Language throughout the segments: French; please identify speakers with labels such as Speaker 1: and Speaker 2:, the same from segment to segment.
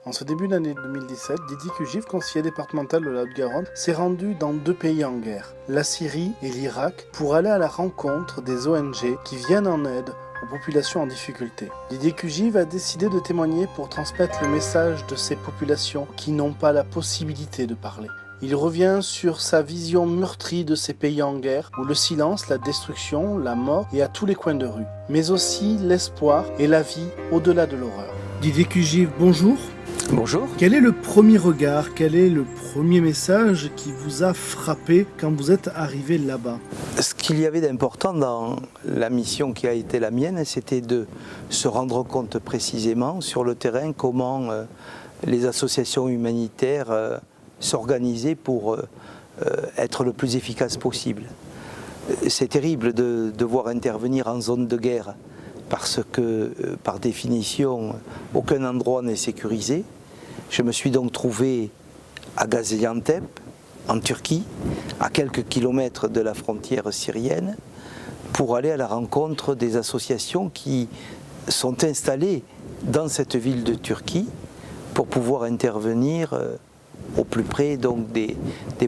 Speaker 1: En ce début d'année 2017, Didier Cugive, conseiller départemental de la Haute-Garonne, s'est rendu dans 2 pays en guerre, la Syrie et l'Irak, pour aller à la rencontre des ONG qui viennent en aide aux populations en difficulté. Didier Cugive a décidé de témoigner pour transmettre le message de ces populations qui n'ont pas la possibilité de parler. Il revient sur sa vision meurtrie de ces pays en guerre, où le silence, la destruction, la mort est à tous les coins de rue, mais aussi l'espoir et la vie au-delà de l'horreur. Didier Cugive, bonjour.
Speaker 2: Bonjour.
Speaker 1: Quel est le premier regard, quel est le premier message qui vous a frappé quand vous êtes arrivé là-bas?
Speaker 2: Ce qu'il y avait d'important dans la mission qui a été la mienne, c'était de se rendre compte précisément sur le terrain comment les associations humanitaires s'organisaient pour être le plus efficace possible. C'est terrible de devoir intervenir en zone de guerre parce que, par définition, aucun endroit n'est sécurisé. Je me suis donc trouvé à Gaziantep, en Turquie, à quelques kilomètres de la frontière syrienne, pour aller à la rencontre des associations qui sont installées dans cette ville de Turquie pour pouvoir intervenir au plus près donc, des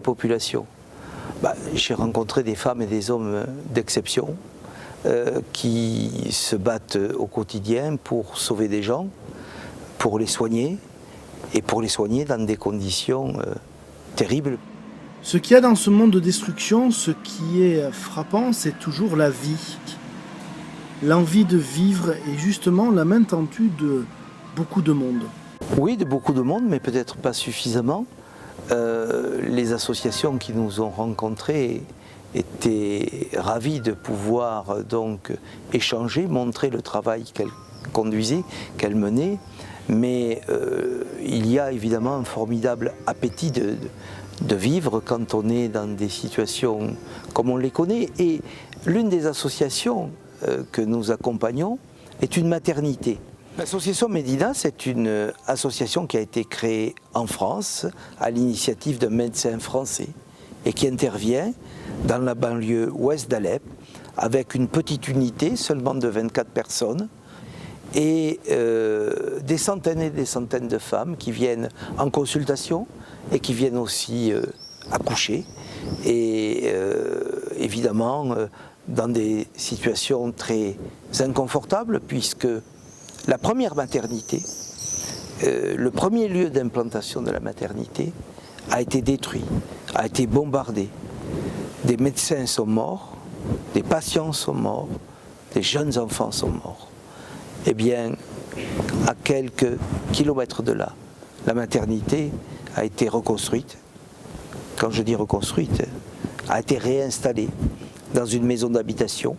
Speaker 2: populations. J'ai rencontré des femmes et des hommes d'exception qui se battent au quotidien pour sauver des gens, pour les soigner, et pour les soigner dans des conditions terribles.
Speaker 1: Ce qu'il y a dans ce monde de destruction, ce qui est frappant, c'est toujours la vie. L'envie de vivre et justement la main tendue de beaucoup de monde.
Speaker 2: Oui, de beaucoup de monde, mais peut-être pas suffisamment. Les associations qui nous ont rencontrés étaient ravies de pouvoir donc échanger, montrer le travail qu'elles conduisaient, qu'elles menaient. Mais il y a évidemment un formidable appétit de vivre quand on est dans des situations comme on les connaît. Et l'une des associations que nous accompagnons est une maternité. L'association Médina, c'est une association qui a été créée en France à l'initiative d'un médecin français et qui intervient dans la banlieue ouest d'Alep avec une petite unité seulement de 24 personnes et des centaines et des centaines de femmes qui viennent en consultation et qui viennent aussi accoucher et évidemment dans des situations très inconfortables puisque la première maternité, le premier lieu d'implantation de la maternité a été détruit, a été bombardé. Des médecins sont morts, des patients sont morts, des jeunes enfants sont morts. Eh bien, à quelques kilomètres de là, la maternité a été reconstruite. Quand je dis reconstruite, a été réinstallée dans une maison d'habitation.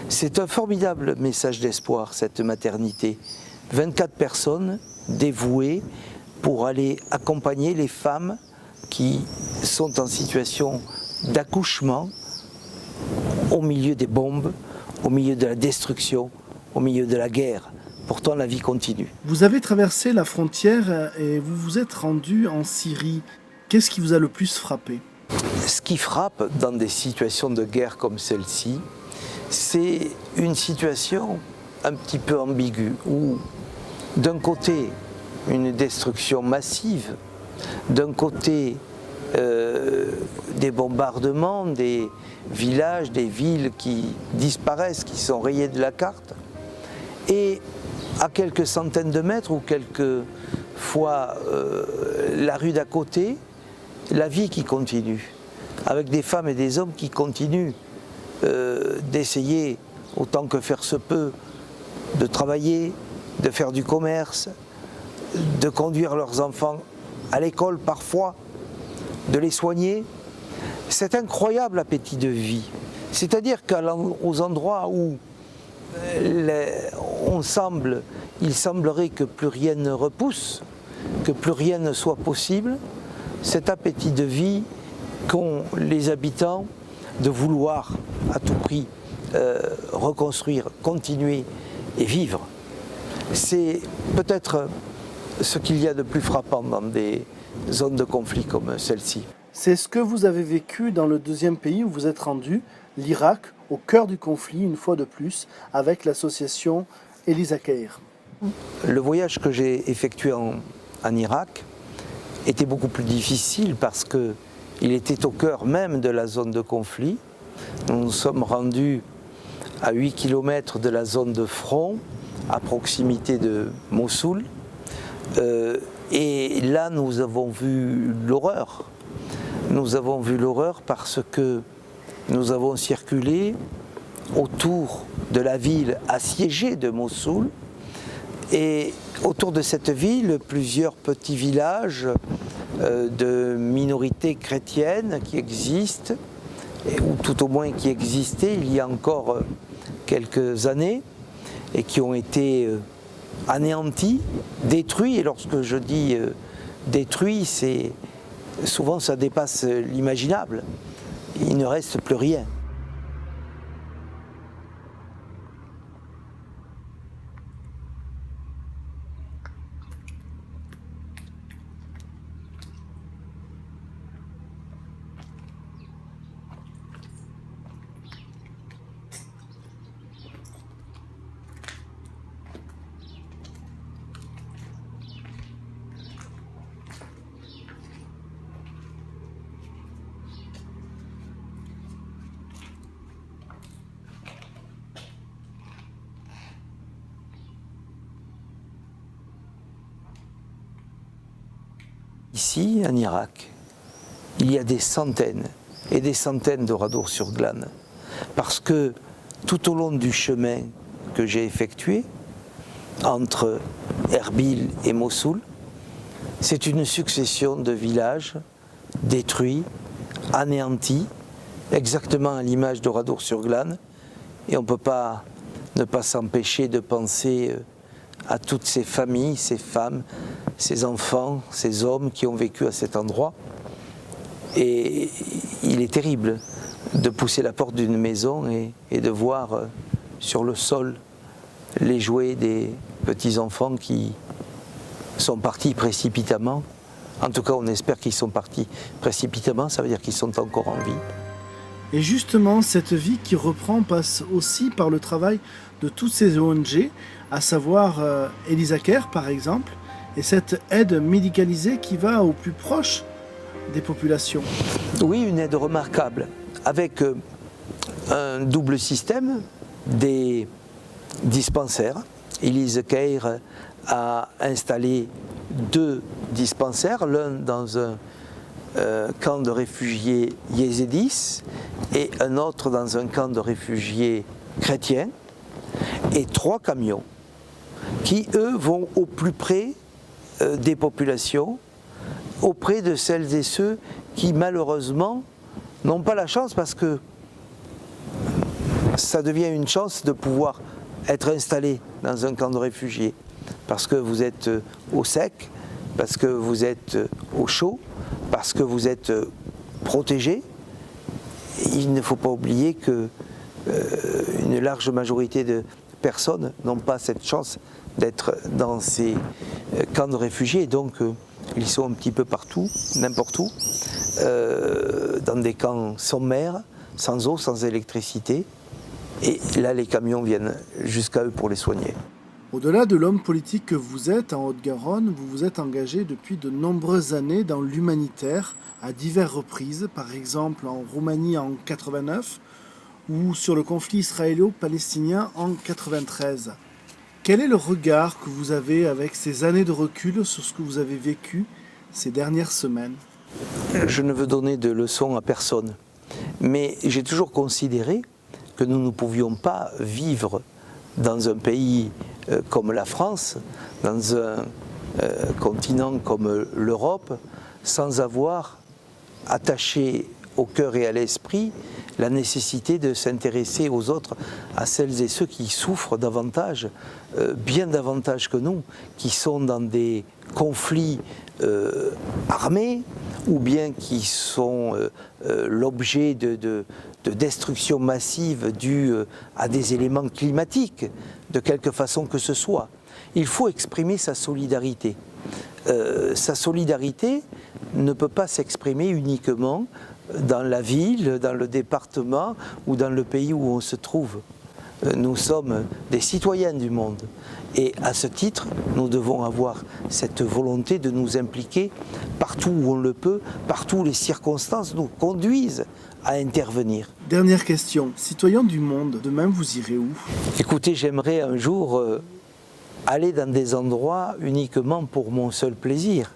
Speaker 2: C'est un formidable message d'espoir, cette maternité. 24 personnes dévouées pour aller accompagner les femmes qui sont en situation d'accouchement au milieu des bombes, au milieu de la destruction, au milieu de la guerre. Pourtant, la vie continue.
Speaker 1: Vous avez traversé la frontière et vous vous êtes rendu en Syrie. Qu'est-ce qui vous a le plus frappé?
Speaker 2: Ce qui frappe dans des situations de guerre comme celle-ci, c'est une situation un petit peu ambiguë où, d'un côté, une destruction massive, d'un côté, des bombardements, des villages, des villes qui disparaissent, qui sont rayés de la carte, et à quelques centaines de mètres ou quelques fois la rue d'à côté, la vie qui continue, avec des femmes et des hommes qui continuent d'essayer, autant que faire se peut, de travailler, de faire du commerce, de conduire leurs enfants à l'école parfois, de les soigner. Cet incroyable appétit de vie. C'est-à-dire qu'aux endroits où il semblerait que plus rien ne repousse, que plus rien ne soit possible, cet appétit de vie qu'ont les habitants de vouloir à tout prix reconstruire, continuer et vivre. C'est peut-être ce qu'il y a de plus frappant dans des zones de conflit comme celle-ci.
Speaker 1: C'est ce que vous avez vécu dans le deuxième pays où vous êtes rendu, l'Irak, au cœur du conflit, une fois de plus, avec l'association Elisa Keir.
Speaker 2: Le voyage que j'ai effectué en en Irak était beaucoup plus difficile parce qu'il était au cœur même de la zone de conflit. Nous nous sommes rendus à 8 km de la zone de front, à proximité de Mossoul. Et là, nous avons vu l'horreur. Nous avons vu l'horreur parce que nous avons circulé autour de la ville assiégée de Mossoul. Et autour de cette ville, plusieurs petits villages de minorités chrétiennes qui existent, ou tout au moins qui existaient il y a encore quelques années, et qui ont été anéantis, détruits. Et lorsque je dis détruits, c'est souvent ça dépasse l'imaginable. Il ne reste plus rien. Ici, en Irak, il y a des centaines et des centaines de Oradour-sur-Glane, parce que tout au long du chemin que j'ai effectué, entre Erbil et Mossoul, c'est une succession de villages détruits, anéantis, exactement à l'image d'Oradour-sur-Glane, et on ne peut pas ne pas s'empêcher de penser à toutes ces familles, ces femmes, ces enfants, ces hommes qui ont vécu à cet endroit. Et il est terrible de pousser la porte d'une maison et de voir sur le sol les jouets des petits-enfants qui sont partis précipitamment. En tout cas, on espère qu'ils sont partis précipitamment, ça veut dire qu'ils sont encore en vie.
Speaker 1: Et justement, cette vie qui reprend passe aussi par le travail de toutes ces ONG, à savoir Elisa Care par exemple, et cette aide médicalisée qui va au plus proche des populations.
Speaker 2: Oui, une aide remarquable, avec un double système, des dispensaires. Elisa Care a installé 2 dispensaires, l'un dans un camp de réfugiés yézidis et un autre dans un camp de réfugiés chrétiens, et 3 camions qui, eux, vont au plus près des populations, auprès de celles et ceux qui, malheureusement, n'ont pas la chance, parce que ça devient une chance de pouvoir être installé dans un camp de réfugiés, parce que vous êtes au sec, parce que vous êtes au chaud, parce que vous êtes protégé. Il ne faut pas oublier que une large majorité de personnes n'ont pas cette chance d'être dans ces camps de réfugiés, et donc ils sont un petit peu partout, n'importe où, dans des camps sans mer, sans eau, sans électricité, et là les camions viennent jusqu'à eux pour les soigner.
Speaker 1: Au-delà de l'homme politique que vous êtes en Haute-Garonne, vous vous êtes engagé depuis de nombreuses années dans l'humanitaire à diverses reprises, par exemple en Roumanie en 89 ou sur le conflit israélo-palestinien en 93. Quel est le regard que vous avez avec ces années de recul sur ce que vous avez vécu ces dernières semaines?
Speaker 2: Je ne veux donner de leçons à personne, mais j'ai toujours considéré que nous ne pouvions pas vivre dans un pays comme la France, dans un continent comme l'Europe, sans avoir attaché au cœur et à l'esprit la nécessité de s'intéresser aux autres, à celles et ceux qui souffrent davantage, bien davantage que nous, qui sont dans des conflits armés, ou bien qui sont l'objet de destruction massive due à des éléments climatiques, de quelque façon que ce soit. Il faut exprimer sa solidarité. Sa solidarité ne peut pas s'exprimer uniquement dans la ville, dans le département ou dans le pays où on se trouve. nous sommes des citoyens du monde. Et à ce titre, nous devons avoir cette volonté de nous impliquer partout où on le peut, partout où les circonstances nous conduisent à intervenir.
Speaker 1: Dernière question, citoyen du monde, demain vous irez où?
Speaker 2: Écoutez, j'aimerais un jour aller dans des endroits uniquement pour mon seul plaisir.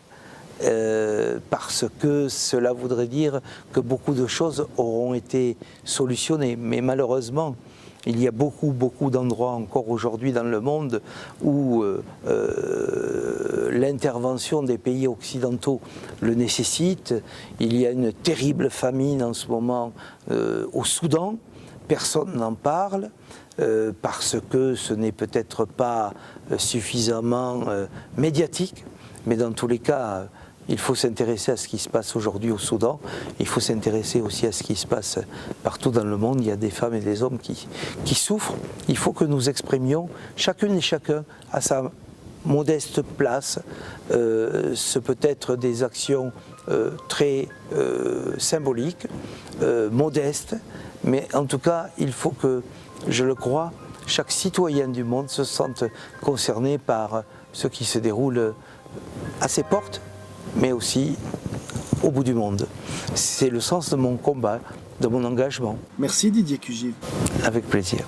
Speaker 2: Parce que cela voudrait dire que beaucoup de choses auront été solutionnées. Mais malheureusement, il y a beaucoup d'endroits encore aujourd'hui dans le monde où l'intervention des pays occidentaux le nécessite. Il y a une terrible famine en ce moment au Soudan. Personne n'en parle parce que ce n'est peut-être pas suffisamment médiatique. Mais dans tous les cas, il faut s'intéresser à ce qui se passe aujourd'hui au Soudan. Il faut s'intéresser aussi à ce qui se passe partout dans le monde. Il y a des femmes et des hommes qui souffrent. Il faut que nous exprimions, chacune et chacun, à sa modeste place, ce peut être des actions très symboliques, modestes, mais en tout cas, il faut que, je le crois, chaque citoyen du monde se sente concerné par ce qui se déroule à ses portes, mais aussi au bout du monde. C'est le sens de mon combat, de mon engagement.
Speaker 1: Merci Didier Cugive.
Speaker 2: Avec plaisir.